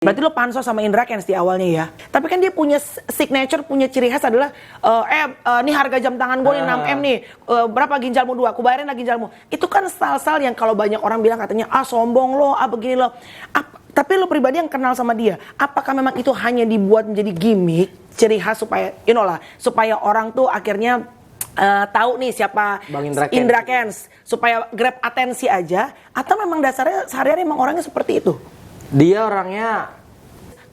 Berarti lo pansos sama Indra Kents di awalnya ya. Tapi kan dia punya signature, punya ciri khas adalah nih harga jam tangan gue 6M nih. Berapa ginjalmu 2? Aku bayarin lah ginjalmu. Itu kan style-style yang kalau banyak orang bilang katanya sombong lo, begini lo. Tapi lo pribadi yang kenal sama dia, apakah memang itu hanya dibuat menjadi gimmick, ciri khas supaya supaya orang tuh akhirnya tahu nih siapa Bang Indra Kents, supaya grab atensi aja, atau memang dasarnya sehari-hari emang orangnya seperti itu? Dia orangnya...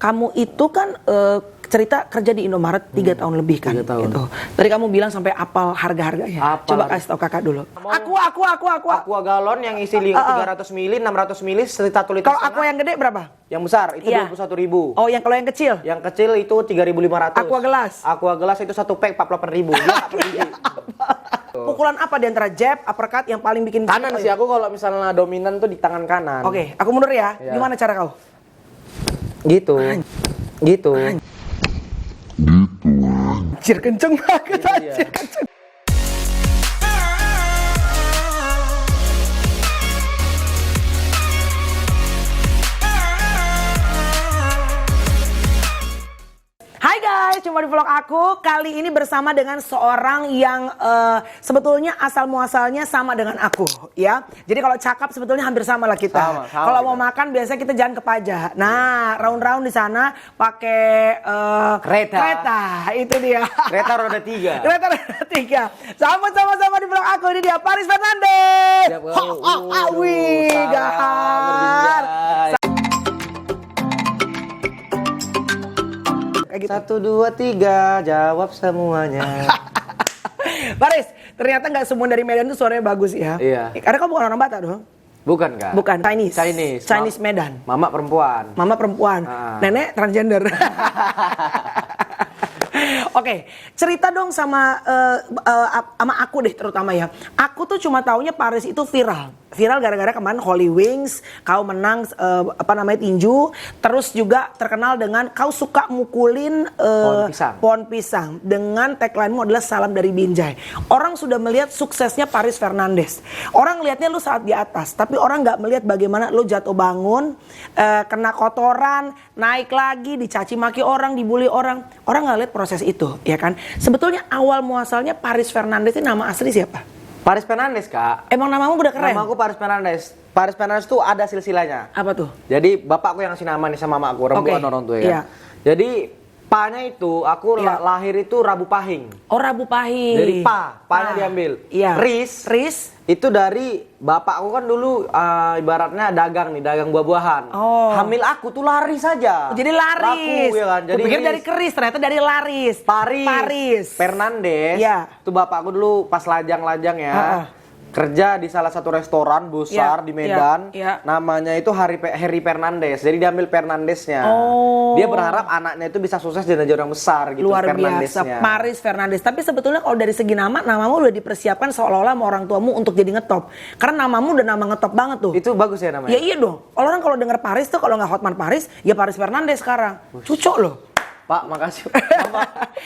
Kamu itu kan cerita kerja di Indomaret 3 tahun lebih kan? 3 tahun. Gitu. Tadi kamu bilang sampai apal harga-harganya. Coba kasih tau kakak dulu. Aqua galon yang isi 300 ml, 600 ml, 1 liter. Kalau aqua yang gede berapa? Yang besar itu Iya. 21.000. Oh, yang kalau yang kecil? Yang kecil itu 3.500. Aqua gelas? Aqua gelas itu 1 pack 48.000. Dia nggak pergi. Pukulan apa di antara jab, uppercut yang paling bikin Kanan sih aku kalau misalnya dominan tuh di tangan kanan. Oke, aku mundur ya. Iya. Gimana cara kau? Gitu. Gitu. Anjir kenceng banget, Iya. anjir kenceng. Hai guys, jumpa di vlog aku. Kali ini bersama dengan seorang yang sebetulnya asal muasalnya sama dengan aku, ya. Jadi kalau cakap sebetulnya hampir sama lah kita. Sama Kalau mau kita. makan biasanya kita jalan ke Pajak. Nah, round-round di sana pakai kereta. Itu dia. Kereta roda 3. Kereta roda 3. Sama-sama di vlog aku, ini dia Paris Fernandes. Siap, kau. Wih, Salam, gahar. berjaya. Kayak gitu. 1, 2, 3, jawab semuanya. Paris, ternyata nggak semua dari Medan tuh suaranya bagus ya. Iya. Karena kamu bukan orang Batak dong? Bukan kak? Bukan, Chinese. Chinese Medan. Mama perempuan. Mama perempuan, nenek transgender. Oke, cerita dong sama aku deh terutama ya. Aku tuh cuma taunya Paris itu viral gara-gara kemarin Holy Wings, kau menang tinju, terus juga terkenal dengan kau suka mukulin pohon pisang dengan tagline-mu adalah salam dari Binjai. Orang sudah melihat suksesnya Paris Fernandes. Orang lihatnya lu saat di atas, tapi orang nggak melihat bagaimana lu jatuh bangun, kena kotoran, naik lagi, dicaci maki orang, dibully orang. Orang nggak lihat proses itu, ya kan? Sebetulnya awal muasalnya Paris Fernandes ini nama asli siapa? Paris Fernandes kak. Emang namamu udah keren? Nama aku Paris Fernandes. Paris Fernandes tuh ada silsilahnya. Apa tuh? Jadi bapakku yang ngasih nama nih sama mamaku, rembulan orang tua ya. Iya. Jadi pa-nya itu aku lahir itu Rabu Pahing. Oh, Rabu Pahing. Dari pa-nya diambil. Iya. Ris itu dari bapakku kan dulu ibaratnya dagang buah-buahan. Oh. Hamil aku tuh lari saja. Jadi laris. Laku, ya kan? Jadi kupikir dari keris, ternyata dari laris. Paris. Fernandes. Iya. Itu bapakku dulu pas lajang-lajang ya. Kerja di salah satu restoran besar di Medan. Namanya itu Harry Fernandes. Jadi diambil Fernandesnya. Dia berharap anaknya itu bisa sukses dan jadi orang besar gitu. Luar biasa, Paris Fernandes. Tapi sebetulnya kalau dari segi namamu udah dipersiapkan seolah-olah sama orang tuamu untuk jadi ngetop. Karena namamu udah nama ngetop banget tuh. Itu bagus ya namanya? Ya iya dong. Orang kalau denger Paris tuh kalau nggak Hotman Paris, ya Paris Fernandes sekarang. Cucok loh. Pak, makasih.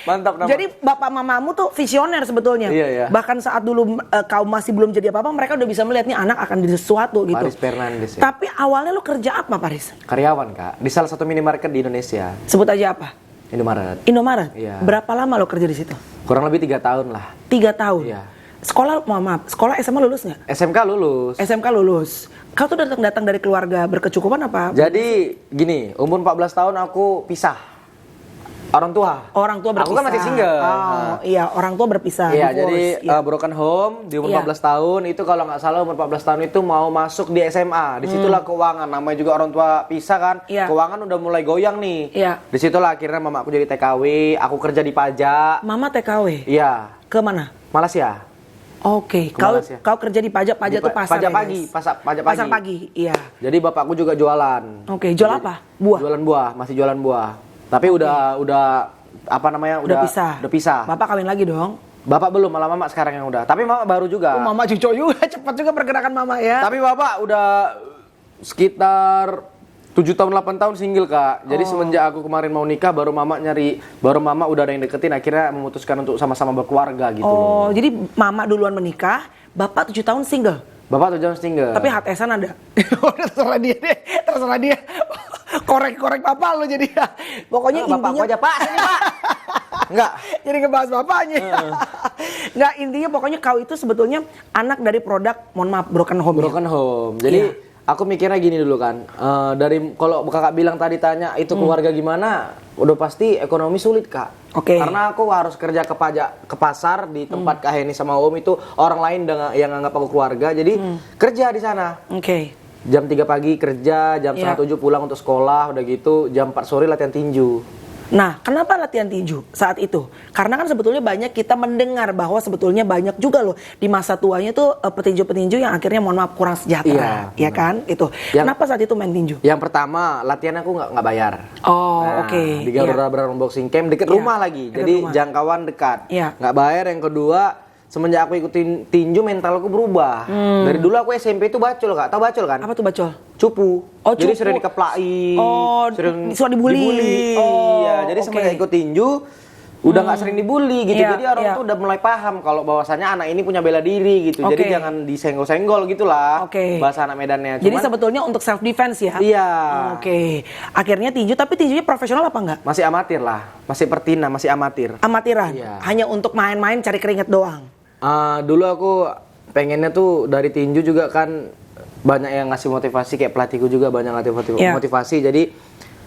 Mantap nama. Jadi bapak mamamu tuh visioner sebetulnya. Iya. Bahkan saat dulu kau masih belum jadi apa-apa, mereka udah bisa melihat nih anak akan jadi sesuatu gitu. Paris Fernandes ya. Tapi awalnya lu kerja apa, Paris? Karyawan kak, di salah satu minimarket di Indonesia. Sebut aja apa? Indomaret. Iya. Iya. Berapa lama lo kerja di situ? Kurang lebih 3 tahun lah. 3 tahun? Iya. Sekolah, maaf, sekolah SMA lulus nggak? SMK lulus. SMK lulus. Kau tuh datang dari keluarga berkecukupan apa? Jadi gini, umur 14 tahun aku pisah. Orang tua berpisah. Aku kan masih single. Oh, iya, orang tua berpisah. Iya, divorce. jadi broken home di umur 14 tahun. Itu kalau nggak salah umur 14 tahun itu mau masuk di SMA. Disitulah keuangan. Namanya juga orang tua pisah kan. Iya. Keuangan udah mulai goyang nih. Iya. Disitulah akhirnya mama aku jadi TKW. Aku kerja di pajak. Mama TKW? Iya. Ke mana? Malaysia. Oke, kau kerja di pajak tuh pasar. Pajak ya, pagi, guys? pajak Pasar pagi, iya. Jadi bapakku juga jualan. Oke, jual apa? Buah. Jualan buah, masih jualan buah. Tapi udah Udah pisah. Bapak kawin lagi dong? Bapak belum, malah mama sekarang yang udah. Tapi mama baru juga. Oh, mama cucok juga, cepat juga pergerakan mama ya. Tapi bapak udah sekitar 7 tahun 8 tahun single kak. Jadi semenjak aku kemarin mau nikah baru mama udah ada yang deketin, akhirnya memutuskan untuk sama-sama berkeluarga gitu. Oh, jadi mama duluan menikah, bapak 7 tahun single. Bapak 2 jam setengah. Tapi HTS-an ada. Terserah dia deh. Terserah dia. Korek-korek bapak lo jadi. Pokoknya Bapak intinya. aja Pak, sini Pak. Enggak. Jadi ngebahas bapaknya. Enggak, intinya pokoknya kau itu sebetulnya anak dari produk, mohon maaf, broken home. Broken home. Jadi aku mikirnya gini dulu kan. Dari kalau kakak bilang tadi tanya itu keluarga gimana, udah pasti ekonomi sulit kak. Oke. Karena aku harus kerja ke pasar di tempat Kak Heni sama Om itu orang lain yang anggap aku keluarga. Jadi kerja di sana. Oke. Jam 3 pagi kerja, jam setengah 7 pulang untuk sekolah, udah gitu jam 4 sore latihan tinju. Nah, kenapa latihan tinju saat itu? Karena kan sebetulnya banyak kita mendengar bahwa sebetulnya banyak juga loh di masa tuanya tuh petinju-petinju yang akhirnya mohon maaf kurang sejahtera, ya kan? Itu. Kenapa saat itu main tinju? Yang pertama, latihan aku nggak bayar. Oh, Nah, oke. Di Garuda Brown Boxing Camp deket rumah lagi. Deket Jadi rumah. jangkauan dekat. Iya. Nggak bayar. Yang kedua, semenjak aku ikutin tinju mentalku berubah. Dari dulu aku SMP itu bacol kak. Tahu bacol kan? Apa tuh bacol? Cupu. Oh, Jadi cupu. sering dikeplai. Oh, suka dibully. Oh, Iya. Jadi oke. semenjak ikut tinju udah nggak sering dibully gitu. Iya, Jadi orang tuh udah mulai paham kalau bahwasannya anak ini punya bela diri gitu. Jadi Oke. jangan disenggol-senggol gitulah. Oke. Bahasa anak Medannya. Jadi Cuman sebetulnya untuk self defense ya? iya. Oke. Akhirnya tinju, tapi tinjunya profesional apa enggak? Masih amatir lah. Masih pertina, masih amatir. Amatiran. Iya. Hanya untuk main-main cari keringet doang. Dulu aku pengennya tuh dari tinju juga kan banyak yang ngasih motivasi, kayak pelatihku juga banyak ngasih Iya. motivasi. Jadi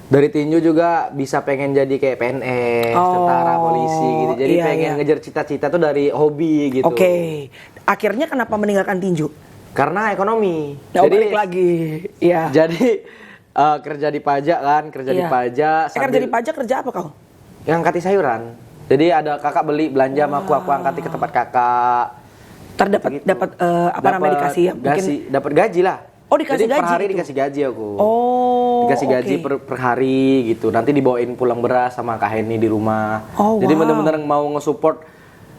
dari tinju juga bisa pengen jadi kayak PNS, tentara, polisi gitu. Jadi iya, pengen iya. ngejar cita-cita tuh dari hobi gitu. Oke. Akhirnya kenapa meninggalkan tinju? Karena ekonomi. Nah, balik lagi. Iya. Jadi kerja di pajak kan, kerja di Iya. pajak. Kerja di pajak kerja apa kau? Ngangkati sayuran. Jadi ada kakak beli belanja sama aku angkati ke tempat kakak. Terdapat Gitu. dapat apa namanya dikasih ya? Mungkin. Dapat gaji lah. Oh, dikasih Jadi per gaji hari itu? dikasih gaji aku. Oh. Dikasih gaji oke. per hari gitu. Nanti dibawain pulang beras sama Kak Heni di rumah. Oh, Jadi wow. bener-bener mau nge-support.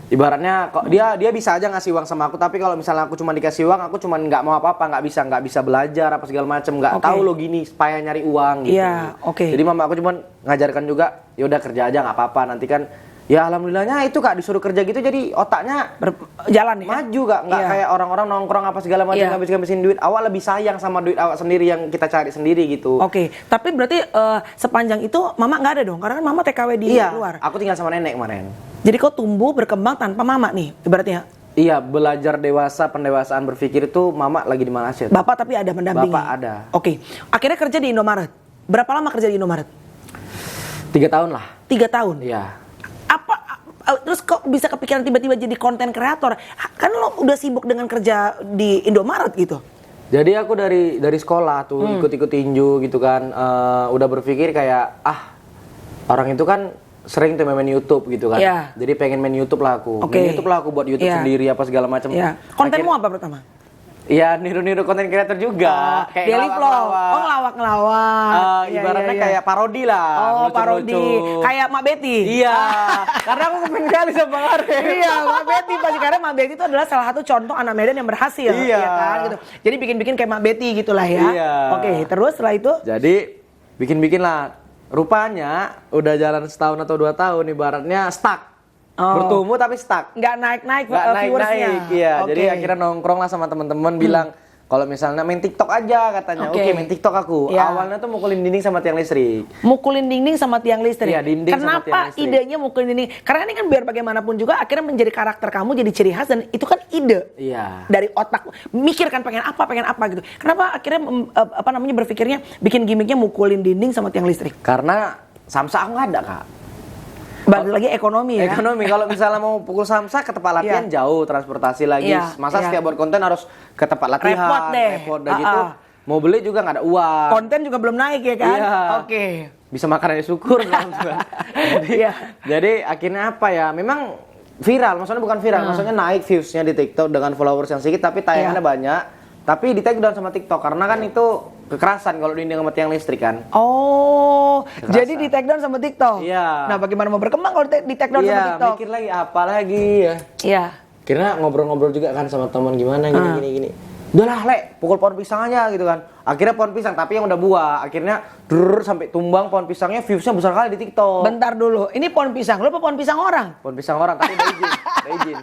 Ibaratnya kok dia bisa aja ngasih uang sama aku, tapi kalau misalnya aku cuma dikasih uang, aku cuma nggak mau apa-apa, nggak bisa belajar apa segala macem, nggak Oke. tahu lo gini supaya nyari uang gitu. Iya, oke. Jadi mama aku cuma ngajarkan juga, ya udah kerja aja nggak apa-apa, nanti kan ya alhamdulillahnya itu kak disuruh kerja gitu jadi otaknya Jalan ya? maju kak, nggak Iya. kayak orang-orang nongkrong apa segala macam Iya. ngabisin duit. Awal lebih sayang sama duit awak sendiri yang kita cari sendiri gitu. Oke, tapi berarti sepanjang itu mama nggak ada dong? Karena kan mama TKW di Iya, luar. aku tinggal sama nenek kemarin. Jadi kau tumbuh berkembang tanpa mama nih, ibaratnya. Iya, belajar dewasa, pendewasaan berpikir itu mama lagi di Malaysia. Bapak tapi ada mendampingi. Bapak ada. Oke, akhirnya kerja di Indomaret. Berapa lama kerja di Indomaret? 3 tahun lah. 3 tahun. Iya. Terus kok bisa kepikiran tiba-tiba jadi konten kreator? Kan lo udah sibuk dengan kerja di Indomaret gitu. Jadi aku dari sekolah tuh ikut-ikut tinju gitu kan, udah berpikir kayak orang itu kan sering tuh main YouTube gitu kan. Iya. Jadi pengen main YouTube lah aku. Oke. Main YouTube lah aku buat YouTube Iya. sendiri apa segala macam. Iya. Kontenmu apa pertama? Iya, niru-niru konten kreator juga. Kayak Daily vlog. ngelawak-ngelawak. Oh, ngelawak-ngelawak. Iya, Ibaratnya iya, iya. kayak parodi lah. Oh, lucu-lucu. parodi. Kayak Mak Betty. Iya. Karena aku kepingin kali sama Bang Arif. Iya, Mak Betty pasti, karena Mak Betty itu adalah salah satu contoh anak Medan yang berhasil, Iya. ya kan gitu. Jadi bikin-bikin kayak Mak Betty gitulah ya. Iya. Oke, terus setelah itu Jadi bikin-bikin lah. Rupanya udah jalan setahun atau 2 tahun ibaratnya stuck. Oh. Bertumbuh tapi stuck. nggak naik-naik Nggak viewersnya. naik-naik. Iya, Oke. jadi akhirnya nongkrong lah sama teman-teman bilang kalau misalnya main TikTok aja katanya. Oke. Oke, main TikTok aku. Iya. Awalnya tuh mukulin dinding sama tiang listrik. Mukulin dinding sama tiang listrik. Iya, dinding sama tiang Kenapa listrik. idenya mukulin dinding? Karena ini kan biar bagaimanapun juga akhirnya menjadi karakter kamu, jadi ciri khas, dan itu kan ide. Iya. Dari otak, mikirkan pengen apa gitu. Kenapa akhirnya berpikirnya bikin gimmicknya mukulin dinding sama tiang listrik? Karena samsa aku nggak ada, Kak. Balik lagi ekonomi ya. Ekonomi, kalau misalnya mau pukul samsa ke tempat latihan Iya. jauh, transportasi lagi. Iya, Masa iya. setiap buat konten harus ke tempat latihan, Repot deh. udah gitu. Mau beli juga nggak ada uang. Konten juga belum naik ya kan? Iya. Oke. Bisa makan aja syukur kan. Iya. Jadi akhirnya apa ya? Memang viral, maksudnya bukan viral, maksudnya naik viewsnya di TikTok dengan followers yang sedikit, tapi tayangannya Iya. banyak. Tapi di take down sama TikTok karena kan itu kekerasan kalau dinding sama tiang listrik kan. Oh, Kekerasan. jadi di take down sama TikTok. Iya. Nah, bagaimana mau berkembang kalau di take down sama Iya, TikTok? mikir lagi apa lagi ya. Iya. Kira ngobrol-ngobrol juga kan sama teman gimana gini. udahlah Le, pukul pohon pisang aja gitu kan. Akhirnya pohon pisang, tapi yang udah buah. Akhirnya sampai tumbang pohon pisangnya, viewsnya besar kali di TikTok. Bentar dulu, ini pohon pisang, lu apa pohon pisang orang? Pohon pisang orang, tapi udah izin. Udah izin.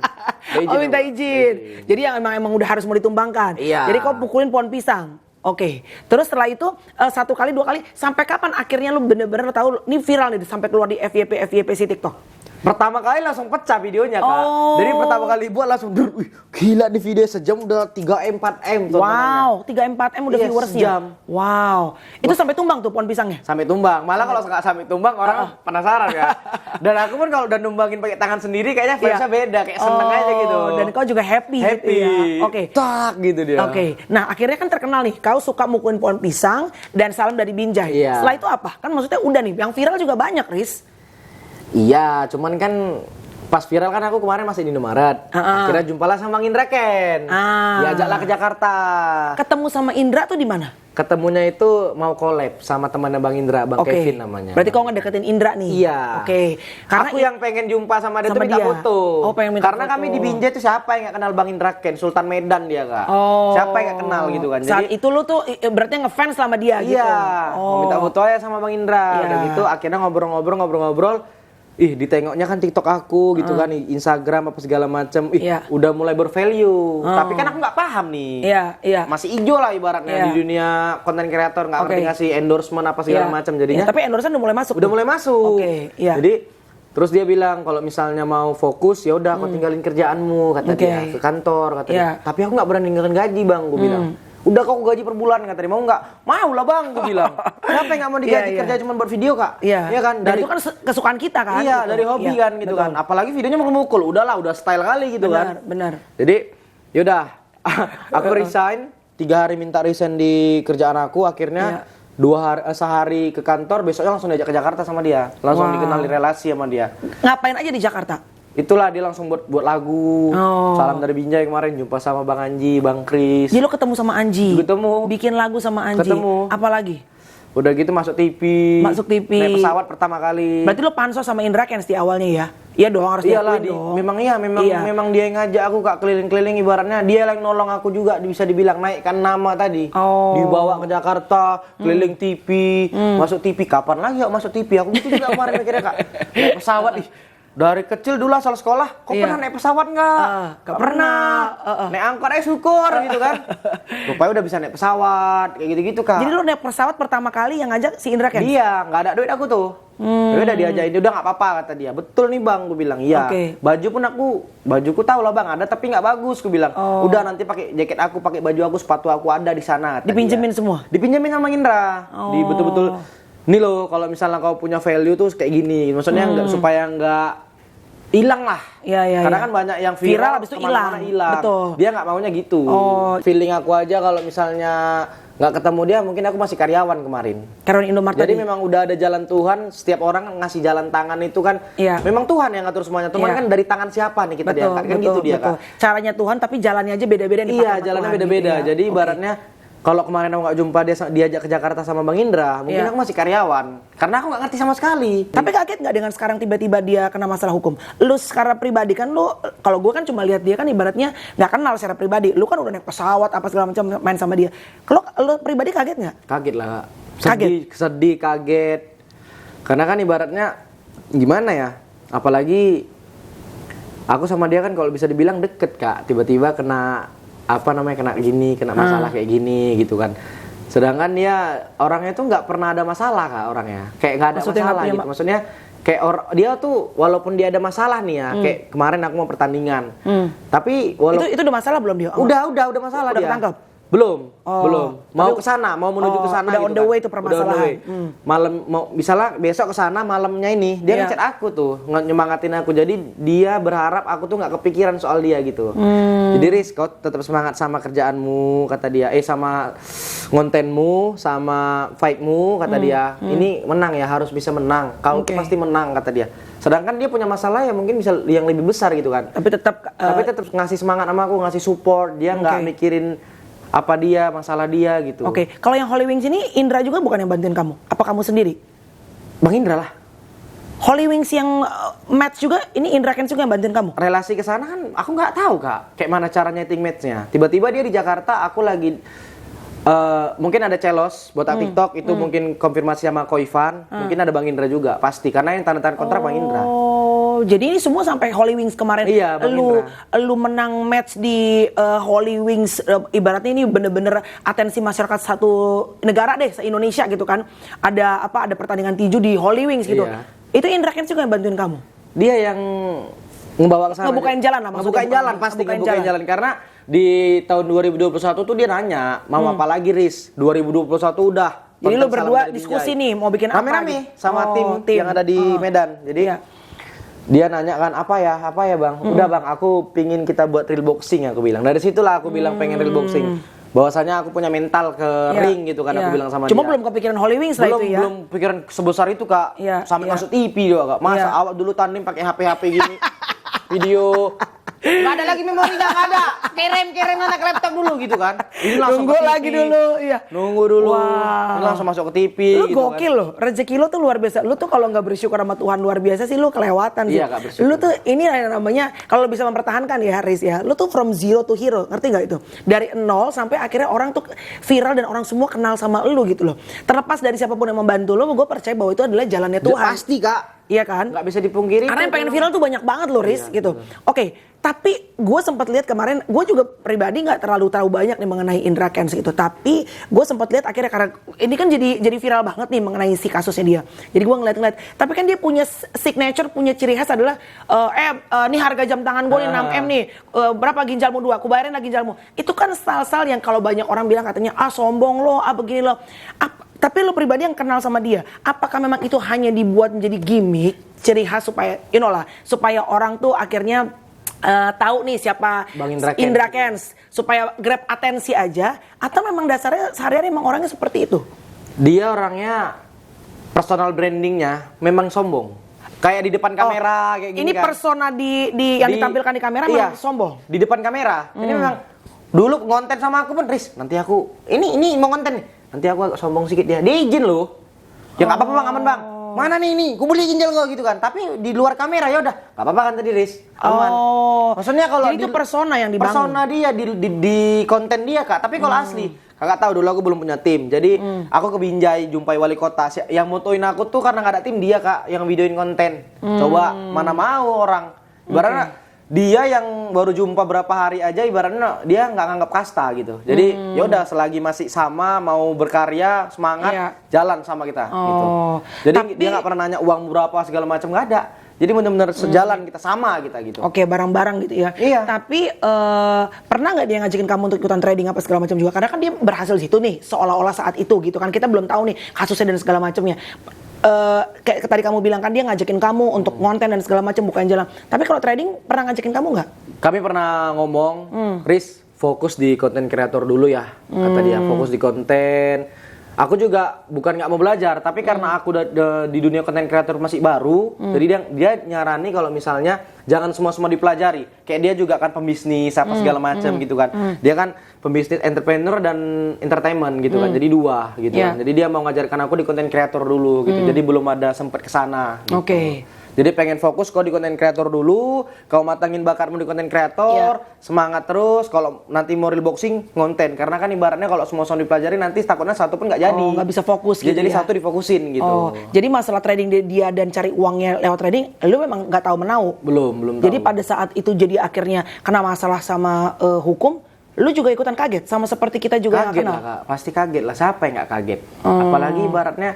Oh minta izin. Jadi yang emang udah harus mau ditumbangkan. Iya. Jadi kau pukulin pohon pisang. Oke. Terus setelah itu 1 kali 2 kali, sampai kapan akhirnya lu bener-bener tahu ini viral nih sampai keluar di FYP si TikTok? Pertama kali langsung pecah videonya, Kak. Jadi pertama kali buat langsung, wih, gila di video sejam udah 3M, 4M. Wow, 3M, 4M udah viewersnya. Sejam. Wow. Itu sampai tumbang tuh pohon pisangnya? Sampai tumbang. Malah kalau nggak sampai tumbang orang penasaran ya. Dan aku pun kalau udah numbangin pakai tangan sendiri kayaknya vibes-nya beda, kayak seneng aja gitu. Dan kau juga happy gitu ya. Oke. Tak gitu dia. Oke. Nah, akhirnya kan terkenal nih, kau suka mukulin pohon pisang dan salam dari Binjai. Iya. Setelah itu apa? Kan maksudnya udah nih, yang viral juga banyak, Riz. Iya, cuman kan pas viral kan aku kemarin masih di Indomaret. Akhirnya jumpalah sama Bang Indra Ken. Diajaklah ke Jakarta. Ketemu sama Indra tuh di mana? Ketemunya itu mau collab sama temannya Bang Indra, Bang Kevin namanya. Berarti kau ngedeketin Indra nih? Iya. Oke. Karena aku yang pengen jumpa sama dia tuh minta foto. Oh, pengen minta Karena foto. kami di Binjai tuh siapa yang gak kenal Bang Indra Ken, Sultan Medan dia, Kak. Siapa yang gak kenal gitu kan. Saat itu lu tuh berarti ngefans sama dia gitu? Iya. Mau minta foto aja sama Bang Indra. Udah gitu akhirnya ngobrol-ngobrol. Ih, ditengoknya kan TikTok aku gitu kan, Instagram apa segala macem. Udah mulai bervalue. Tapi kan aku nggak paham nih. Iya. Masih hijau lah ibaratnya di dunia konten kreator, nggak ngerti ngasih endorsement apa segala macam jadinya. Tapi endorsement udah mulai masuk. Udah mulai masuk. Iya. Jadi terus dia bilang kalau misalnya mau fokus ya udah aku tinggalin kerjaanmu kata dia ke kantor kata dia. Tapi aku nggak berani ninggalin gaji bang, gue bilang. Udah kok gaji per bulan kata dia, mau nggak? Mau lah bang, gue bilang. Kenapa nggak mau digaji kerja cuma buat video kak? Iya kan? Dan itu kan kesukaan kita kan? Iya, dari hobi kan gitu kan. Apalagi videonya mukul-mukul, udahlah udah style kali gitu kan. Benar. Jadi yaudah, aku resign, 3 hari minta resign di kerjaan aku, akhirnya 2 hari, sehari ke kantor, besoknya langsung diajak ke Jakarta sama dia. Langsung dikenali relasi sama dia. Ngapain aja di Jakarta? Itulah dia langsung buat lagu. Salam dari Binjai kemarin jumpa sama Bang Anji, Bang Kris. Jadi lo ketemu sama Anji? Ketemu. Bikin lagu sama Anji? Ketemu. Apa lagi? Udah gitu masuk TV. Masuk TV. Naik pesawat pertama kali. Berarti lo pansos sama Indra Kens di awalnya ya? Iya dong, harus diakuin dong. Memang dia yang ngajak aku kak keliling-keliling, ibaratnya dia yang nolong aku juga, bisa dibilang naikkan nama tadi. Dibawa ke Jakarta, keliling TV, masuk TV. Kapan lagi yuk masuk TV? Aku gitu juga kemarin mikirnya kak. Naik pesawat dari kecil dulu asal sekolah, kok pernah naik pesawat nggak? Gak pernah. Naik angkot aja syukur gitu kan. Rupanya udah bisa naik pesawat, kayak gitu-gitu kak. Jadi lo naik pesawat pertama kali yang ngajak si Indra Kens? Iya, nggak ada duit aku tuh. Udah diajain, udah nggak apa-apa kata dia. Betul nih bang, gue bilang iya. Bajuku tahu lah bang, ada tapi nggak bagus, gue bilang. Udah nanti pakai jaket aku, pakai baju aku, sepatu aku ada di sana. Dipinjemin semua? Dipinjemin sama Indra. Di betul-betul. Nih loh, kalau misalnya kau punya value tuh kayak gini, maksudnya supaya nggak hilang lah. Iya. Karena kan banyak yang viral habis itu hilang. Betul. Dia nggak maunya gitu. Feeling aku aja kalau misalnya nggak ketemu dia, mungkin aku masih karyawan kemarin. Karyawan Indomaret. Jadi memang udah ada jalan Tuhan, setiap orang ngasih jalan tangan itu kan. Memang Tuhan yang ngatur semuanya. Cuman kan dari tangan siapa nih kita diangkat kan gitu dia kan. Caranya Tuhan tapi jalannya aja beda-beda nih. Iya, jalannya beda-beda. Gitu ya. Jadi ibaratnya kalau kemarin aku nggak jumpa dia diajak ke Jakarta sama Bang Indra, mungkin aku masih karyawan. Karena aku nggak ngerti sama sekali. Tapi kaget nggak dengan sekarang tiba-tiba dia kena masalah hukum? Lu secara pribadi kan kalau gue kan cuma lihat dia kan ibaratnya nggak kenal secara pribadi. Lu kan udah naik pesawat apa segala macam main sama dia. Kalau lu pribadi kaget nggak? Kaget lah. Sedih, kaget. Karena kan ibaratnya gimana ya? Apalagi aku sama dia kan kalau bisa dibilang deket kak. Tiba-tiba kena kena masalah kayak gini gitu kan. Sedangkan dia orangnya tuh nggak pernah ada masalah kak orangnya, kayak nggak ada masalah gitu. Maksudnya kayak dia tuh walaupun dia ada masalah nih ya, kayak kemarin aku mau pertandingan, tapi itu udah masalah belum dia? Udah masalah dia. Ketangkep? Belum. Mau ke sana, mau menuju ke sana udah gitu on the way itu permasalahan. Malam misalnya besok ke sana malamnya ini dia ngechat aku tuh, nyemangatin aku. Jadi dia berharap aku tuh nggak kepikiran soal dia gitu. Jadi Riz, kau tetap semangat sama kerjaanmu kata dia. Sama kontenmu, sama fight-mu kata dia. Ini menang ya, harus bisa menang. Kau tuh pasti menang kata dia. Sedangkan dia punya masalah yang mungkin bisa yang lebih besar gitu kan. Tapi tetap ngasih semangat sama aku, ngasih support. Dia nggak mikirin apa dia, masalah dia gitu. Kalau yang Holy Wings ini Indra juga bukan yang bantuin kamu? Apa kamu sendiri? Bang Indra lah. Holy Wings yang match juga, ini Indra Kents juga yang bantuin kamu? Relasi ke sana kan aku nggak tahu Kak, kayak mana cara nyeting matchnya. Tiba-tiba dia di Jakarta, aku lagi mungkin ada Celos buat TikTok itu mungkin konfirmasi sama Ko Ivan, mungkin ada Bang Indra juga pasti karena yang tanda tangan kontrak Bang Indra. Oh, jadi ini semua sampai Holy Wings kemarin. Iya, Bang lu menang match di Holy Wings, ibaratnya ini bener-bener atensi masyarakat satu negara deh, se-Indonesia gitu kan. Ada pertandingan tinju di Holy Wings gitu. Iya. Itu Indra Kents juga yang bantuin kamu? Dia yang ngebawa ke sana. Ngebukain jalan lah maksudnya. Ngebukain jalan pasti, ngebukain jalan karena di tahun 2021 tuh dia nanya, "Mau apa lagi, Riz? 2021 udah." Jadi lu berdua diskusi nih mau bikin apa? Rame-rame sama tim yang ada di Medan. Jadi dia nanya kan apa ya Bang? Udah Bang, aku pingin kita buat real boxing, aku bilang. Dari situlah aku bilang pengen real boxing. Bahwasanya aku punya mental ke ring gitu kan, aku bilang sama dia. Cuma belum kepikiran Holy Wings lah itu ya. Belum pikiran sebesar itu Kak. Sampai masuk TV juga Kak. Masa awak dulu tanding pakai HP gini. Video nggak ada lagi memori, nggak ada. Kirim anak laptop dulu gitu kan. Ini langsung Nunggu ke TV. lagi dulu, iya. Nunggu dulu. Wow. Ini langsung masuk ke TV. Lu gitu gokil kan. loh, rezeki lu tuh luar biasa. Lu tuh kalau nggak bersyukur sama Tuhan luar biasa sih, lu kelewatan sih. Iya, Kak, bersyukur. Lu tuh ini yang namanya kalau bisa mempertahankan ya Haris ya. Lu tuh from zero to hero, ngerti nggak itu? Dari nol sampai akhirnya orang tuh viral dan orang semua kenal sama lu gitu loh. Terlepas dari siapapun yang membantu lu, gue percaya bahwa itu adalah jalannya Tuhan. Pasti Kak. Iya kan? Nggak bisa dipungkiri. Karena yang pengen viral tuh banyak banget loh, Riz, gitu. Oke, tapi gue sempat lihat kemarin, gue juga pribadi nggak terlalu tahu banyak nih mengenai Indra Kents gitu. Tapi gue sempat lihat akhirnya karena ini kan jadi viral banget nih mengenai si kasusnya dia. Jadi gue ngeliat. Tapi kan dia punya signature, punya ciri khas adalah, nih harga jam tangan gue nih 6M nih, berapa ginjalmu 2, aku bayarin lah ginjalmu. Itu kan style-style yang kalau banyak orang bilang katanya, sombong lo, begini lo. Tapi lo pribadi yang kenal sama dia, apakah memang itu hanya dibuat menjadi gimmick, ciri khas supaya, supaya orang tuh akhirnya tahu nih siapa Bang Indra Kents, supaya grab atensi aja, atau memang dasarnya sehari-hari memang orangnya seperti itu? Dia orangnya personal brandingnya memang sombong. Kayak di depan kamera kayak gini ini kan. Persona yang ditampilkan di kamera memang sombong. Di depan kamera. Ini memang dulu ngonten sama aku pun, Riz, nanti aku ini mau konten nih. Nanti aku agak sombong sedikit dia. Dia izin loh. Ya enggak apa-apa Bang, aman Bang. Mana nih, aku beli ginjal gua gitu kan. Tapi di luar kamera ya udah, enggak apa-apa kan tadi, Riz. Aman. Maksudnya kalau jadi itu persona yang dibangun. Persona dia di konten dia, Kak. Tapi kalau asli, Kakak tahu dulu aku belum punya tim. Jadi aku ke Binjai jumpai wali kota. Yang motoin aku tuh karena nggak ada tim dia, Kak, yang videoin konten. Coba mana mau orang. Ibaratnya dia yang baru jumpa berapa hari aja, ibaratnya dia nggak nganggap kasta gitu. Jadi ya udah, selagi masih sama, mau berkarya, semangat, jalan sama kita gitu. Jadi dia nggak pernah nanya uang berapa segala macam, nggak ada. Jadi benar-benar sejalan kita, sama kita gitu. Oke, bareng-bareng gitu ya. Iya. Tapi pernah nggak dia ngajakin kamu untuk ikutan trading apa segala macam juga? Karena kan dia berhasil di situ nih, seolah-olah saat itu gitu kan. Kita belum tahu nih kasusnya dan segala macamnya. Kayak tadi kamu bilang kan dia ngajakin kamu untuk ngonten dan segala macam, bukan jalan. Tapi kalau trading pernah ngajakin kamu nggak? Kami pernah ngomong, Riz, fokus di konten kreator dulu ya, kata dia, fokus di konten. Aku juga bukan nggak mau belajar, tapi karena aku di dunia konten kreator masih baru, jadi dia nyarani kalau misalnya jangan semua dipelajari. Kayak dia juga kan pembisnis apa segala macam gitu kan. Dia kan pembisnis, entrepreneur dan entertainment gitu kan. Jadi dua gitu kan. Jadi dia mau ngajarkan aku di konten kreator dulu gitu. Jadi belum ada sempet kesana. Gitu. Oke. Jadi pengen fokus kau di konten kreator dulu, kau matangin bakatmu di konten kreator, semangat terus. Kalau nanti mau real boxing, ngonten. Karena kan ibaratnya kalau semua dipelajari nanti takutnya satu pun nggak jadi. Nggak bisa fokus gitu. Jadi satu difokusin gitu. Jadi masalah trading dia dan cari uangnya lewat trading, lu memang nggak tahu menau. Belum tahu. Jadi pada saat itu jadi akhirnya kena masalah sama hukum, lu juga ikutan kaget sama seperti kita juga kaget yang lah, Kak. Pasti kaget lah. Siapa yang nggak kaget? Apalagi ibaratnya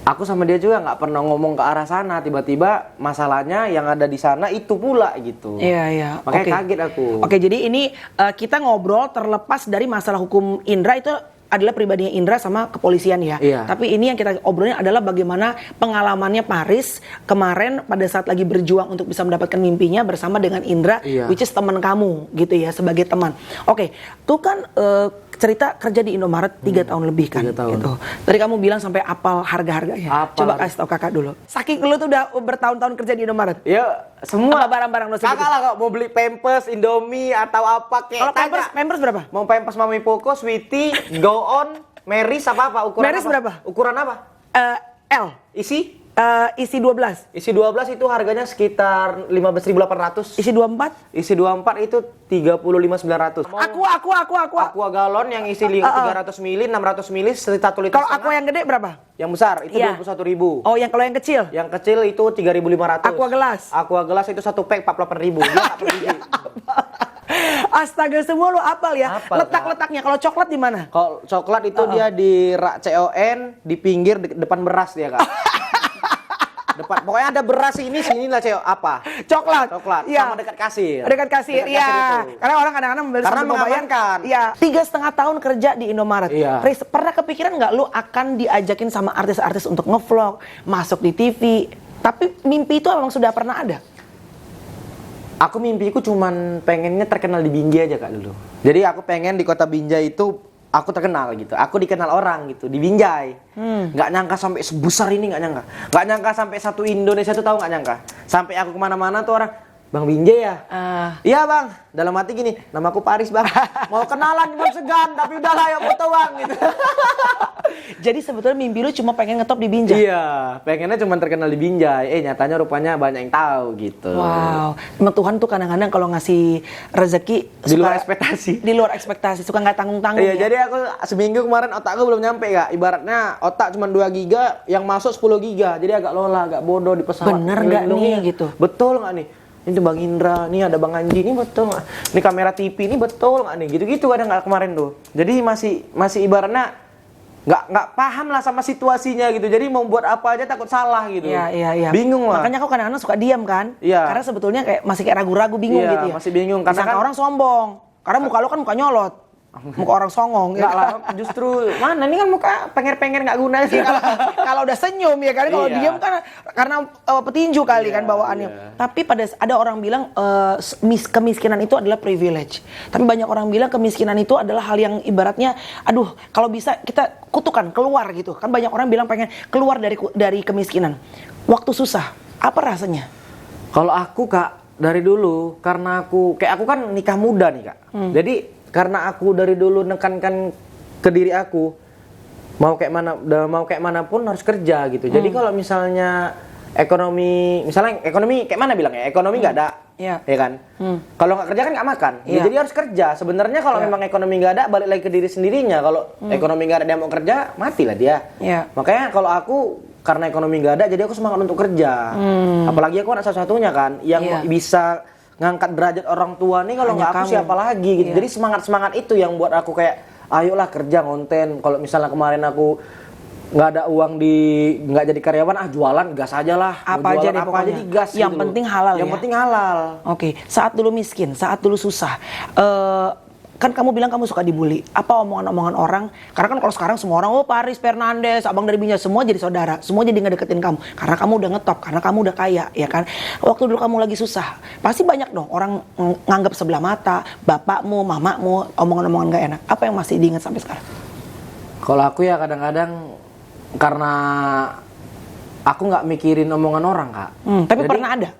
aku sama dia juga nggak pernah ngomong ke arah sana, tiba-tiba masalahnya yang ada di sana itu pula gitu. Iya. Makanya kaget aku. Oke, jadi ini kita ngobrol terlepas dari masalah hukum Indra, itu adalah pribadinya Indra sama kepolisian ya. Iya. Tapi ini yang kita obrolin adalah bagaimana pengalamannya Paris kemarin pada saat lagi berjuang untuk bisa mendapatkan mimpinya bersama dengan Indra, which is teman kamu gitu ya, sebagai teman. Oke, tuh kan cerita kerja di Indomaret 3 tahun lebih kan. 3 tahun. Gitu. Tadi kamu bilang sampai apal harga-harganya. Coba kasih tau kakak dulu. Saking lu tuh udah bertahun-tahun kerja di Indomaret. Ya, semua barang-barang lo segitu. Kakak lah kok mau beli Pampers, Indomie atau apa kayak. Kalau Pampers berapa? Mau Pampers Mami Poco, Sweetie, Go On, Meris apa ukuran Meris apa? berapa? Ukuran apa? L. Isi? Isi 12. Isi 12 itu harganya sekitar 15.800. Isi 24. Isi 24 itu 35.900. Aqua galon yang isi 300 mili, 600 mili, 1 liter. Kalau aqua yang gede berapa? Yang besar itu Iya. 21.000. Oh, yang kalau yang kecil? Yang kecil itu 3.500. Aqua gelas itu 1 pack 48.000. Dia nggak pergi. Astaga, semua lo apal ya. Hafal, Letak-letaknya kalau coklat di mana? Kalau coklat itu dia di rak CON, di pinggir depan beras dia, Kak. Depan, pokoknya ada beras sini lah CEO apa? Coklat. Sama dekat kasir. Dekat kasir, iya. Karena orang kadang-kadang membeli karena sambil membayar. mengamankan. Iya. 3,5 tahun kerja di Indomaret. Iya. Riz, pernah kepikiran nggak lu akan diajakin sama artis-artis untuk ngevlog, masuk di TV? Tapi mimpi itu emang sudah pernah ada? Aku mimpiku cuman pengennya terkenal di Binjai aja, Kak, dulu. Jadi aku pengen di kota Binjai itu aku terkenal gitu. Aku dikenal orang gitu di Binjai. Nggak nyangka sampai sebesar ini, nggak nyangka. Nggak nyangka sampai satu Indonesia tuh tahu, nggak nyangka. Sampai aku kemana-mana tuh orang, Bang Binjai ya? Iya, Bang. Dalam hati gini, namaku Paris, Bang. Mau kenalan cuma segan, tapi udahlah ya foto, Bang gitu. Jadi sebetulnya mimpi lu cuma pengen ngetop di Binjai? Iya, pengennya cuma terkenal di Binjai. Nyatanya rupanya banyak yang tahu gitu. Wow, emang Tuhan tuh kadang-kadang kalau ngasih rezeki Di luar ekspektasi. Di luar ekspektasi, suka nggak tanggung-tanggung. Iya, jadi aku seminggu kemarin otakku belum nyampe, Kak. Ibaratnya otak cuma 2 giga, yang masuk 10 giga. Jadi agak lola, agak bodoh di pesawat. Bener nggak nih gitu? Betul nggak nih? Ini Bang Indra, nih ada Bang Anji, ini betul nggak? Ini kamera TV, ini betul nggak nih? Gitu-gitu kadang nggak kemarin tuh. Jadi masih ibaratnya nggak paham lah sama situasinya gitu. Jadi mau buat apa aja takut salah gitu. Iya. Bingung lah. Makanya aku kadang-kadang suka diam kan? Iya. Karena sebetulnya masih kayak ragu-ragu, bingung Iya, gitu ya. masih bingung karena Disangka kan orang sombong. Karena muka lu kan muka nyolot. Muka orang songong. Enggak lah, justru mana ini kan muka penger-penger nggak guna sih. Kalau udah senyum ya kan, kalau Iya. diam kan karena petinju kali kan bawaannya. Iya. Tapi ada orang bilang kemiskinan itu adalah privilege. Tapi banyak orang bilang kemiskinan itu adalah hal yang ibaratnya, aduh kalau bisa kita kutukan keluar gitu. Kan banyak orang bilang pengen keluar dari kemiskinan. Waktu susah, apa rasanya? Kalau aku, Kak, dari dulu karena aku kan nikah muda nih, Kak. Jadi karena aku dari dulu nekankan ke diri aku mau kayak manapun harus kerja gitu. Jadi kalau misalnya ekonomi kayak mana bilangnya? Ekonomi nggak ada. Iya. Ya kan? Kalau nggak kerja kan nggak makan. Ya, Iya. jadi harus kerja. Sebenarnya kalau memang ekonomi nggak ada, balik lagi ke diri sendirinya. Kalau ekonomi nggak ada dia mau kerja, matilah dia. Iya. Makanya kalau aku karena ekonomi nggak ada, jadi aku semangat untuk kerja. Apalagi aku anak satu-satunya kan, yang Iya. bisa ngangkat derajat orang tua nih. Kalau nggak aku kamu. siapa lagi gitu. Iya. Jadi semangat itu yang buat aku kayak, ayolah kerja konten. Kalau misalnya kemarin aku nggak ada uang nggak jadi karyawan, jualan gas aja lah. Mau Apa aja jualan deh apa pokoknya. aja digas Yang gitu. penting halal Yang ya? penting halal. Oke, saat dulu miskin, saat dulu susah, kan kamu bilang kamu suka dibully. Apa omongan-omongan orang? Karena kan kalau sekarang semua orang, Paris Fernandes, abang dari Binjai, semua jadi saudara, semua jadi ngedeketin kamu. Karena kamu udah ngetop, karena kamu udah kaya, ya kan? Waktu dulu kamu lagi susah, pasti banyak dong orang nganggap sebelah mata, bapakmu, mamamu, omongan-omongan gak enak. Apa yang masih diingat sampai sekarang? Kalau aku ya kadang-kadang karena aku nggak mikirin omongan orang, Kak. Tapi Jadi, pernah ada?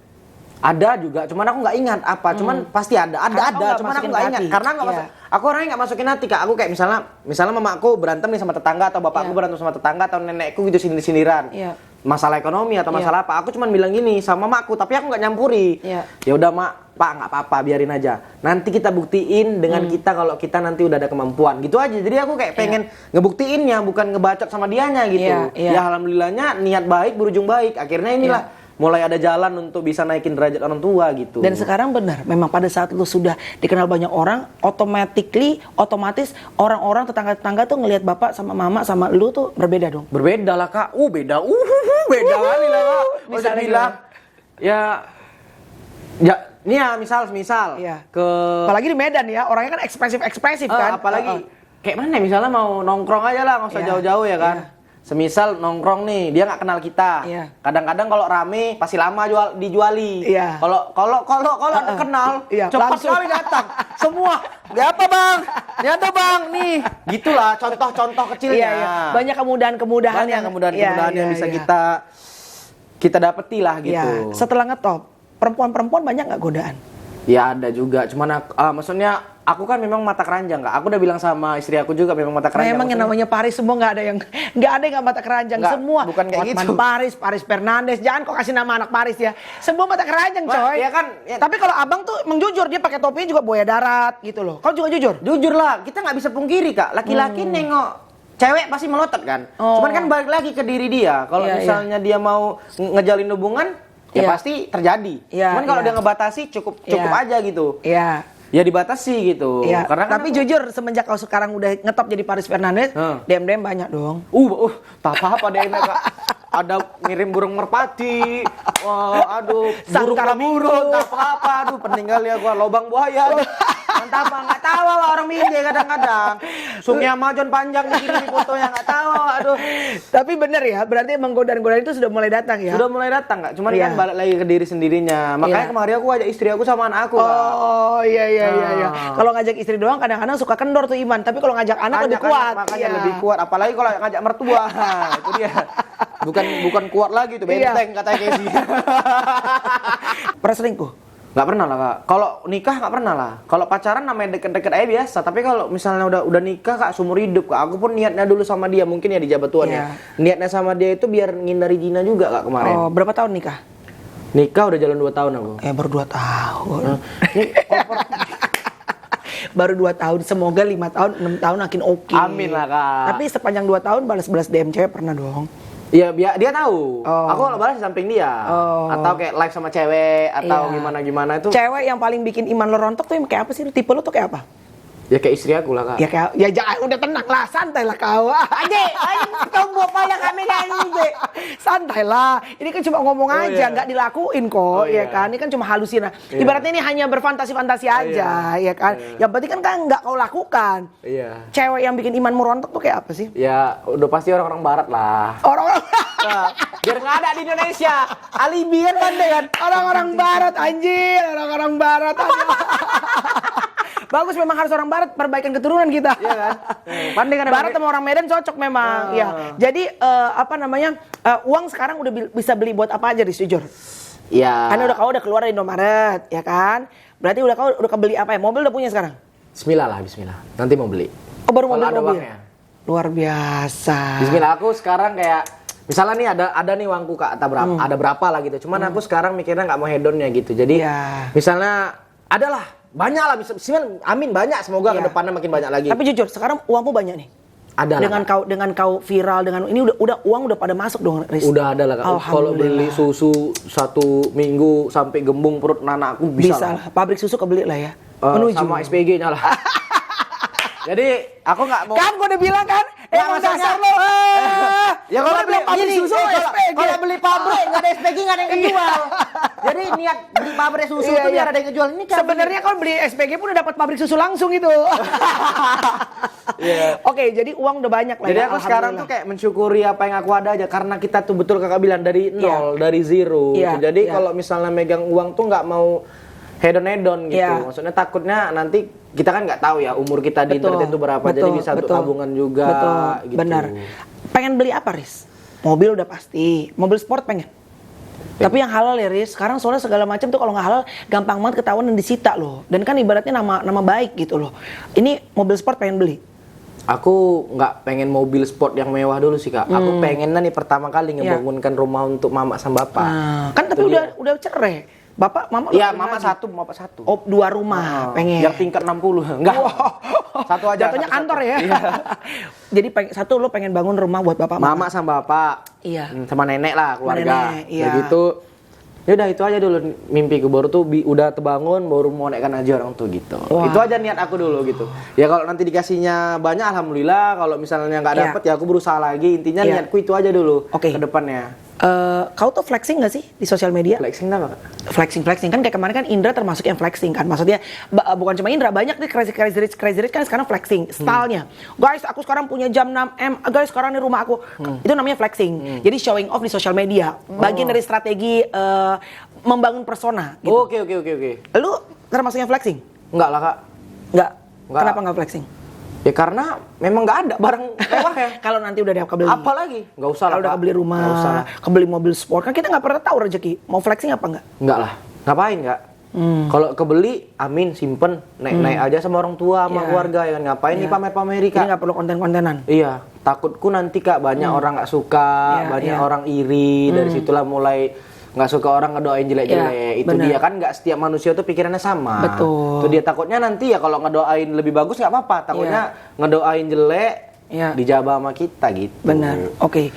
Ada juga, cuman aku nggak ingat apa. Cuman pasti ada, Karena kamu nggak cuman aku masukin nggak ke ingat. hati. Karena nggak Iya. masuk. Aku orangnya nggak masukin hati, Kak. Aku kayak misalnya mamaku berantem nih sama tetangga atau bapakku Iya. berantem sama tetangga atau nenekku gitu sindir-sindiran. Iya. Masalah ekonomi atau Iya. masalah apa, aku cuman bilang gini sama mamaku, tapi aku nggak nyampuri. Iya. Ya udah, Mak, Pak, nggak apa-apa, biarin aja. Nanti kita buktiin dengan kita kalau kita nanti udah ada kemampuan. Gitu aja. Jadi aku kayak pengen ngebuktiinnya, bukan ngebacot sama dianya gitu. Iya, iya. Ya alhamdulillahnya niat baik berujung baik. Akhirnya inilah mulai ada jalan untuk bisa naikin derajat orang tua gitu. Dan sekarang benar, memang pada saat lu sudah dikenal banyak orang, otomatis orang-orang tetangga-tetangga tuh ngelihat bapak sama mama sama lu tuh berbeda dong. Berbeda lah, Kak. Beda. Beda kali lah, Kak. Bisa Misalnya bilang. Ya, ini ya misal Iya. ke Apalagi di Medan ya, orangnya kan ekspresif kan. apalagi kayak mana misalnya mau nongkrong aja lah, nggak usah Iya. jauh-jauh ya kan. Iya. Semisal nongkrong nih, dia nggak kenal kita. Iya. Kadang-kadang kalau rame pasti lama dijuali. Iya. Kalau kenal, Iya, cepat langsung. sekali datang. Semua. Ini apa, Bang? Ini ada, Bang, nih. Gitulah contoh-contoh kecilnya. Iya. Banyak kemudahan-kemudahan Banyak kemudahan-kemudahan yang bisa iya. kita dapeti lah gitu. Iya. Setelah ngetop, perempuan-perempuan banyak nggak godaan? Ya ada juga, cuman maksudnya aku kan memang mata keranjang Kak. Aku udah bilang sama istri aku juga memang mata keranjang. Memang yang namanya Paris semua nggak ada yang nggak mata keranjang Nggak, semua. bukan kayak Hotman gitu. Paris Fernandes. Jangan kok kasih nama anak Paris ya. Semua mata keranjang coy. Ya kan. Ya. Tapi kalau abang tuh emang jujur dia pakai topinya juga buaya darat gitu loh. Kau juga jujur? Jujur lah, kita nggak bisa pungkiri Kak. Laki-laki nengok cewek pasti melotot kan. Cuman kan balik lagi ke diri dia. Kalau Iya, misalnya dia mau ngejalin hubungan, ya Iya. pasti terjadi. Iya, Cuman kalau iya. dia ngebatasi cukup Iya. aja gitu. Iya. Ya dibatasi gitu. Iya. Karena kan Tapi jujur semenjak kau sekarang udah ngetop jadi Paris Fernandes, DM banyak dong. tak apa deh Kak. Ada ngirim burung merpati. Wah, aduh, burung Sangkar flamingo, burung. tak apa-apa. Aduh, peninggal ya gua lobang buaya. Aduh. Entah apa, nggak tahu orang minde kadang-kadang. Sungai Amazon panjang dikirim di fotonya nggak tahu. Aduh. Tapi bener ya, berarti emang godaan-godaan itu sudah mulai datang ya? Sudah mulai datang Kak. Cuman Iya. kan balik lagi ke diri sendirinya. Makanya Iya. kemarin aku ajak istri aku sama anak aku Kak. Oh iya. Nah. Kalau ngajak istri doang kadang-kadang suka kendor tuh iman, tapi kalau ngajak anak lebih kuat. Makanya Iya. lebih kuat. Apalagi kalau ngajak mertua. Nah, itu dia. Bukan kuat lagi tuh, Iya. benteng katanya Casey. Pernah selingkuh? Nggak pernah lah Kak. Kalau nikah nggak pernah lah. Kalau pacaran namanya deket-deket aja biasa. Tapi kalau misalnya udah nikah Kak, seumur hidup Kak. Aku pun niatnya dulu sama dia, mungkin ya di jabat tuan Iya. ya. Niatnya sama dia itu biar ngindari zina juga Kak kemarin. Oh, berapa tahun nikah? Nikah udah jalan 2 tahun aku. Baru 2 tahun. Ini over. Baru 2 tahun, semoga 5 tahun, 6 tahun makin oke. Amin lah Kak. Tapi sepanjang 2 tahun balas-balas DM cewek pernah dong. Iya, dia tahu. Oh. Aku kalau balas di samping dia. Oh. Atau kayak live sama cewek atau Iya. gimana itu. Cewek yang paling bikin iman lo rontok tuh yang kayak apa sih? Tipe lo tuh kayak apa? Ya kayak istri aku lah Kak. Ya kayak, ya jangan, udah tenang lah, santai lah kau. Aje, kau buat payah kami dan ini. Santai lah, ini kan cuma ngomong Oh, aja, iya. nggak dilakuin kok, Oh, ya iya. kan? Ini kan cuma halusinasi. Iya. Ibaratnya ini hanya berfantasi-fantasi aja, ya kan? Yang penting kan nggak kau lakukan. Iya. Cewek yang bikin imanmu rontok tuh kayak apa sih? Ya udah pasti orang-orang barat lah. Orang-orang Nah, biar nggak ada di Indonesia. Alibi kan pandai kan. orang-orang barat anjir, orang-orang barat. Aduh. Bagus memang harus orang barat perbaikan keturunan kita. Iya kan? Pandai kan Barat sama orang Medan cocok memang. Ya. Jadi apa namanya? Uang sekarang udah bisa beli buat apa aja jujur. Iya. Karena kau udah keluar dari Indomaret, ya kan? Berarti kau udah kebeli apa ya? Mobil udah punya sekarang? Bismillah. Nanti mau beli. Oh, baru Kalau mobil ada mobil. uangnya. Luar biasa. Bismillah, aku sekarang kayak misalnya nih ada nih uangku Kak, ada berapa lah gitu. Cuman aku sekarang mikirnya nggak mau hedonnya gitu. Jadi Iya. misalnya adalah banyak lah, amin banyak, semoga Iya. ke depannya makin banyak lagi. Tapi jujur, sekarang uangmu banyak nih. Ada lah, Dengan kau viral dengan ini udah uang udah pada masuk dong, Riz. udah ada lah Kak. Kalau beli susu 1 minggu sampai gembung perut nanakku Bisa lah. Pabrik susu kebeli lah ya. Menuju. sama SPG-nya lah. Jadi aku nggak mau. Kan gua udah bilang kan, emang maksudnya- dasar lo. Ya kalau beli pabrik susu SPG. kalau beli pabrik nggak ada SPG nggak ada yang kejual. Jadi niat beli pabrik susu Iya, itu biar iya. ada yang kejual. Ini kan Sebenarnya kalau beli SPG pun udah dapat pabrik susu langsung itu. Iya. Oke, jadi uang udah banyak lah. Jadi ya, aku sekarang tuh kayak mensyukuri apa yang aku ada aja karena kita tuh betul kakak bilang dari nol, dari zero. Iya, Jadi iya. kalau misalnya megang uang tuh nggak mau hedon-hedon gitu. Iya. Maksudnya takutnya nanti kita kan nggak tahu ya umur kita di internet itu berapa. Jadi bisa untuk tabungan juga. Betul, gitu. benar. Pengen beli apa, Riz? Mobil udah pasti. Mobil sport pengen. Tapi yang halal ya, Riz. Sekarang soalnya segala macam tuh kalau nggak halal gampang banget ketahuan dan disita loh. Dan kan ibaratnya nama baik gitu loh. Ini mobil sport pengen beli. Aku nggak pengen mobil sport yang mewah dulu sih kak. Aku pengennya nih pertama kali ngebangunkan rumah untuk mama sama bapak. Kan tapi udah cerai. Bapak, mama Iya, udah mama lagi. satu. Oh, 2 rumah pengen. Yang tingkat 60. Enggak. Satu aja. Jatuhnya satu-satu. kantor ya. Iya. Jadi satu lo pengen bangun rumah buat bapak Mama sama bapak. Iya. Sama nenek lah keluarga. nenek, iya. Begitu. Ya udah itu aja dulu mimpiku, baru tuh udah terbangun baru mau naikkan aja orang tuh gitu. Wah. Itu aja niat aku dulu gitu. Ya kalau nanti dikasihnya banyak alhamdulillah, kalau misalnya nggak Iya. dapet ya aku berusaha lagi. Intinya Iya. niatku itu aja dulu Oke. ke depannya. Kau tuh flexing gak sih di sosial media? Flexing apa kak? Flexing kan kayak kemarin kan Indra termasuk yang flexing kan. Maksudnya bukan cuma Indra, banyak nih crazy rich kan sekarang flexing stylenya. Guys, aku sekarang punya jam 6M. Guys, sekarang nih rumah aku. Itu namanya flexing. Jadi showing off di sosial media. Bagian dari strategi membangun persona gitu. Oke. Lu termasuk yang flexing? Enggak lah kak. Enggak. Nggak. Kenapa enggak flexing? Ya karena memang nggak ada barang mewah ya. Kalau nanti udah ada kebeli. Apalagi? Nggak usah lah. Kalau udah Kak. kebeli Nggak usah rumah, lah. kebeli mobil sport, kan kita nggak pernah tahu rezeki. Mau flexing apa enggak? Nggak lah. Ngapain nggak? Kalau kebeli, amin, simpen, naik aja sama orang tua, sama keluarga, ya kan? Ngapain nih pamer-pameri, Kak? Jadi nggak perlu konten-kontenan. Iya, takutku nanti, Kak, banyak orang nggak suka, banyak orang iri, dari situlah mulai nggak suka orang ngedoain jelek-jelek. Itu bener. dia kan, nggak setiap manusia tuh pikirannya sama. Betul. Itu dia, takutnya nanti ya kalau ngedoain lebih bagus nggak apa-apa, takutnya ngedoain jelek dijabah sama kita gitu. Benar. Oke.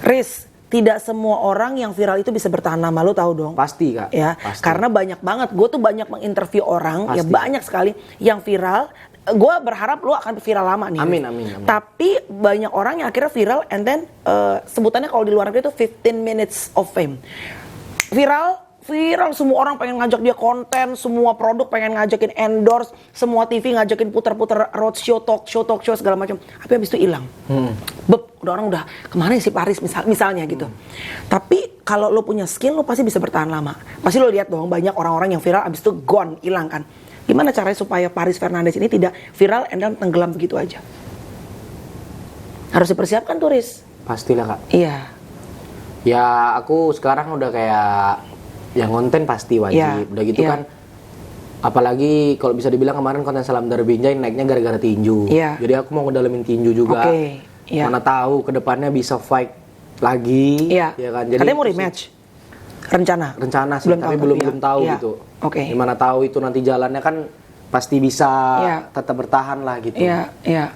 Riz, tidak semua orang yang viral itu bisa bertahan lama, lo tahu dong? Pasti, Kak. Ya, pasti. karena banyak banget. Gue tuh banyak menginterview orang, Pasti. ya banyak sekali yang viral. Gue berharap lo akan viral lama nih. Amin, Riz. amin. Tapi banyak orang yang akhirnya viral and then sebutannya kalau di luar negeri itu 15 minutes of fame. Viral, semua orang pengen ngajak dia konten, semua produk pengen ngajakin endorse, semua TV ngajakin putar-putar roadshow, talk show segala macam. Tapi habis itu hilang. Orang udah kemana sih Paris misalnya gitu. Tapi kalau lo punya skill, lo pasti bisa bertahan lama. Pasti lo lihat dong banyak orang-orang yang viral habis itu gone, hilang kan. Gimana caranya supaya Paris Fernandes ini tidak viral and then tenggelam begitu aja? Harus dipersiapkan tuh, Riz. Pastilah, Kak. Iya. Ya aku sekarang udah kayak yang konten pasti wajib. Udah gitu kan. Apalagi kalau bisa dibilang kemarin konten Salam dari Binjai naiknya gara-gara tinju. Jadi aku mau ngedalemin tinju juga. Mana tahu kedepannya bisa fight lagi. Ya kan. Jadi katanya mau rematch. Rencana sih, tapi belum tahu gitu. Gimana tahu itu nanti jalannya kan pasti bisa tetap bertahan lah gitu.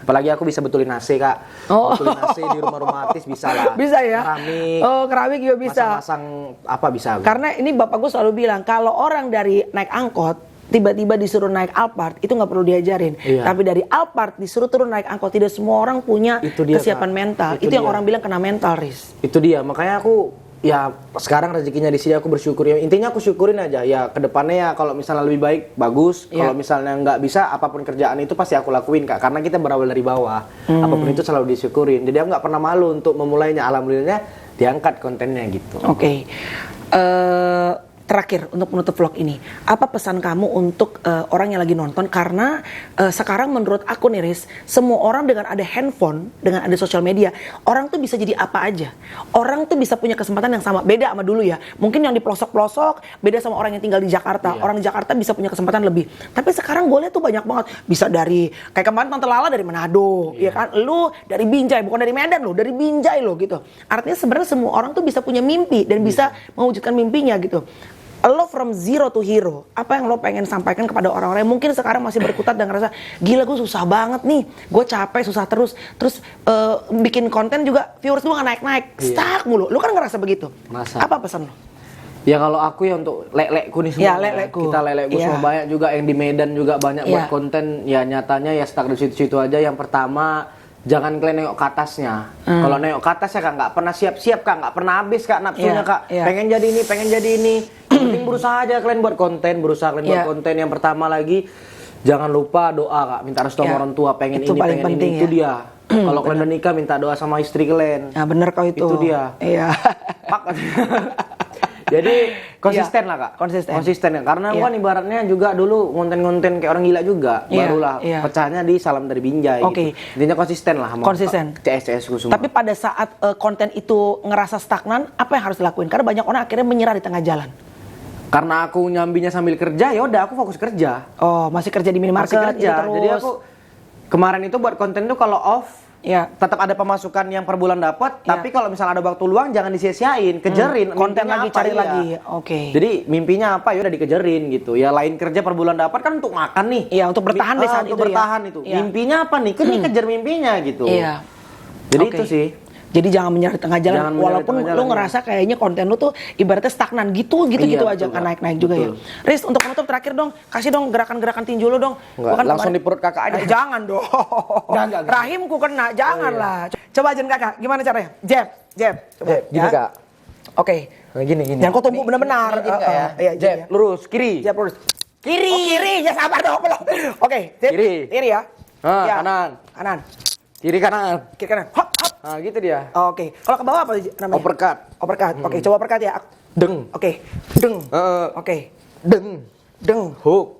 Apalagi aku bisa betulin AC, Kak. Betulin AC di rumah artis bisa lah. Bisa ya? Keramik. Keramik juga bisa. Masang apa bisa. Karena ini bapak gue selalu bilang, kalau orang dari naik angkot, tiba-tiba disuruh naik Alphard, itu nggak perlu diajarin. Tapi dari Alphard disuruh turun naik angkot, tidak semua orang punya kesiapan mental. Itu yang orang bilang kena mental, Riz. Itu dia, makanya aku ya sekarang rezekinya di sini aku bersyukur ya. Intinya aku syukurin aja ya, kedepannya ya kalau misalnya lebih baik bagus, kalau misalnya nggak bisa apapun kerjaan itu pasti aku lakuin, Kak, karena kita berawal dari bawah. Apapun itu selalu disyukurin, jadi aku nggak pernah malu untuk memulainya. Alhamdulillahnya diangkat kontennya gitu. Terakhir untuk menutup vlog ini, apa pesan kamu untuk orang yang lagi nonton? Karena sekarang menurut aku nih, Riz, semua orang dengan ada handphone, dengan ada sosial media, orang tuh bisa jadi apa aja. Orang tuh bisa punya kesempatan yang sama, beda sama dulu ya. Mungkin yang di pelosok-pelosok beda sama orang yang tinggal di Jakarta. Orang di Jakarta bisa punya kesempatan lebih. Tapi sekarang gue lihat tuh banyak banget. Bisa dari kayak kemarin Tante Lala dari Manado, ya kan? Lu dari Binjai, bukan dari Medan lo, dari Binjai lo gitu. Artinya sebenarnya semua orang tuh bisa punya mimpi dan bisa mewujudkan mimpinya gitu. Lo from zero to hero, apa yang lo pengen sampaikan kepada orang-orang yang mungkin sekarang masih berkutat dan ngerasa gila gue susah banget nih, gue capek susah terus bikin konten juga viewers gue nggak naik-naik, stuck mulu. Lo kan ngerasa begitu. Apa pesan lo? Ya kalau aku ya untuk lelekku nih semua, kita lelekku semua banyak juga yang di Medan juga banyak buat konten. Ya nyatanya ya stuck di situ-situ aja. Yang pertama, jangan kalian nengok ke atasnya. Kalau nengok ke atasnya, Kak, nggak pernah siap-siap, Kak, nggak pernah habis, Kak, nafsunya, Kak. Pengen jadi ini, pengen jadi ini. Yang penting berusaha aja kalian buat konten, buat konten. Yang pertama lagi, jangan lupa doa, Kak. Minta restu sama orang tua, pengen itu ini, pengen penting, ini. Itu dia. Kalau kalian udah nikah, minta doa sama istri kalian. Nah, bener kau itu. Itu dia. Pak. Jadi konsisten lah, Kak. Konsisten ya. Karena kan ibaratnya juga dulu konten-konten kayak orang gila juga. Barulah pecahnya di Salam dari Binjai gitu. Intinya konsisten lah sama CS ku semua. Tapi pada saat konten itu ngerasa stagnan, apa yang harus dilakuin? Karena banyak orang akhirnya menyerah di tengah jalan. Karena aku nyambinya sambil kerja, ya udah aku fokus kerja. Oh, masih kerja di minimarket kerja. terus. Jadi aku kemarin itu buat konten tuh kalau off tetap ada pemasukan yang per bulan dapat, tapi kalau misalnya ada waktu luang jangan disia-siain, kejarin konten lagi, cari lagi. Jadi mimpinya apa ya udah dikejarin gitu. Ya lain kerja per bulan dapat kan untuk makan nih. Iya, untuk bertahan di saat itu. Untuk bertahan itu. Mimpinya apa nih? Kan kejar mimpinya gitu. Jadi itu sih. Jadi jangan menyerah di tengah jalan, walaupun lu ngerasa kayaknya konten lu tuh ibaratnya stagnan gitu aja kan naik-naik juga ya. Riz, untuk penutup terakhir dong, kasih dong gerakan-gerakan tinju lu dong. Bukan langsung di perut kakak aja. Jangan dong. Rahimku kena, janganlah. Coba ajarin kakak, gimana caranya? Jab. Coba. Gini, Kak. Oke. Gini. Jangan kau tumpuk benar-benar. Iya, jab, lurus, kiri. Jab lurus. Kiri, ya sabar dong belum. Oke, kiri ya. Kanan. Kiri kanan. Hop. Nah, gitu dia. Oke. Kalau ke bawah apa namanya? Uppercut. Oke, coba uppercut ya. Deng. Oke. Deng. Oke. Deng. Hook.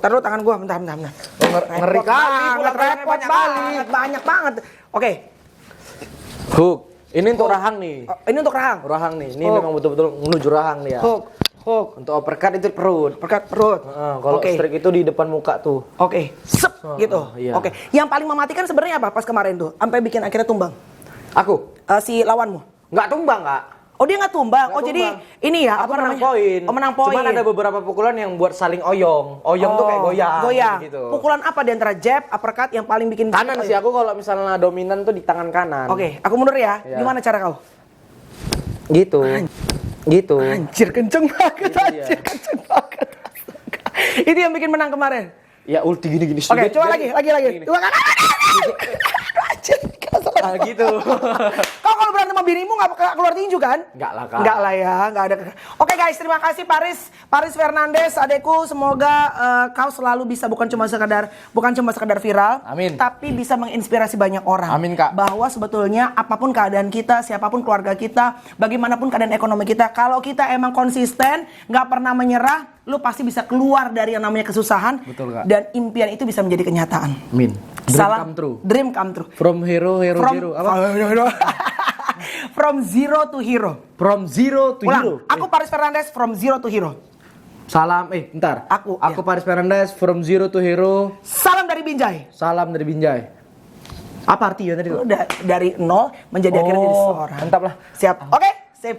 Taruh tangan gua bentar. Ngeri kali, repot banyak banget. Oke. Hook. Ini untuk rahang nih. Ini untuk rahang. Rahang nih. Ini memang betul-betul menuju rahang nih ya. Hook. Hook. Untuk uppercut itu perut. Perkat perut. Kalau strike itu di depan muka tuh. Oke. Sep gitu. Iya. Oke. Yang paling mematikan sebenarnya apa pas kemarin tuh? Sampai bikin akhirnya tumbang. Aku Si lawanmu. nggak tumbang, Kak. Oh dia nggak tumbang. Nggak Jadi tumbang. ini ya Aku apa menang namanya? poin. Oh menang poin. Cuman ada beberapa pukulan yang buat saling oyong. Oyong tuh kayak goyang. Goyang. Gitu. Pukulan apa di antara jab, uppercut yang paling bikin Kanan sih aku kalau misalnya dominan tuh di tangan kanan. Oke, aku mundur ya. Iya. Gimana cara kau? Gitu. Gitu. Anjir kenceng banget, Itu dia. anjir kenceng banget. Itu yang bikin menang kemarin. Ya ulti gini-gini. Oke, coba lagi. Gini. Dua kali. Anjir, Ah, gitu. Kau kalau berantem sama binimu nggak keluar tinju kan? Nggak lah, Kak. Nggak lah ya, nggak ada. Oke guys, terima kasih Paris Fernandes, adekku. Semoga kau selalu bisa bukan cuma sekedar viral, Amin. tapi bisa menginspirasi banyak orang. Amin, Kak. Bahwa sebetulnya apapun keadaan kita, siapapun keluarga kita, bagaimanapun keadaan ekonomi kita, kalau kita emang konsisten, nggak pernah menyerah, lu pasti bisa keluar dari yang namanya kesusahan. Betul, Kak. Dan impian itu bisa menjadi kenyataan. Min. Dream come true. From hero zero. Apa? From zero to hero. From zero to hero. Ulang, aku Paris Fernandes from zero to hero. Salam, bentar. Aku, iya. Paris Fernandes from zero to hero. Salam dari Binjai. Salam dari Binjai. Apa artinya tadi? Lu dari nol menjadi akhirnya jadi seorang. Mantap lah. Siap. Oke, sip.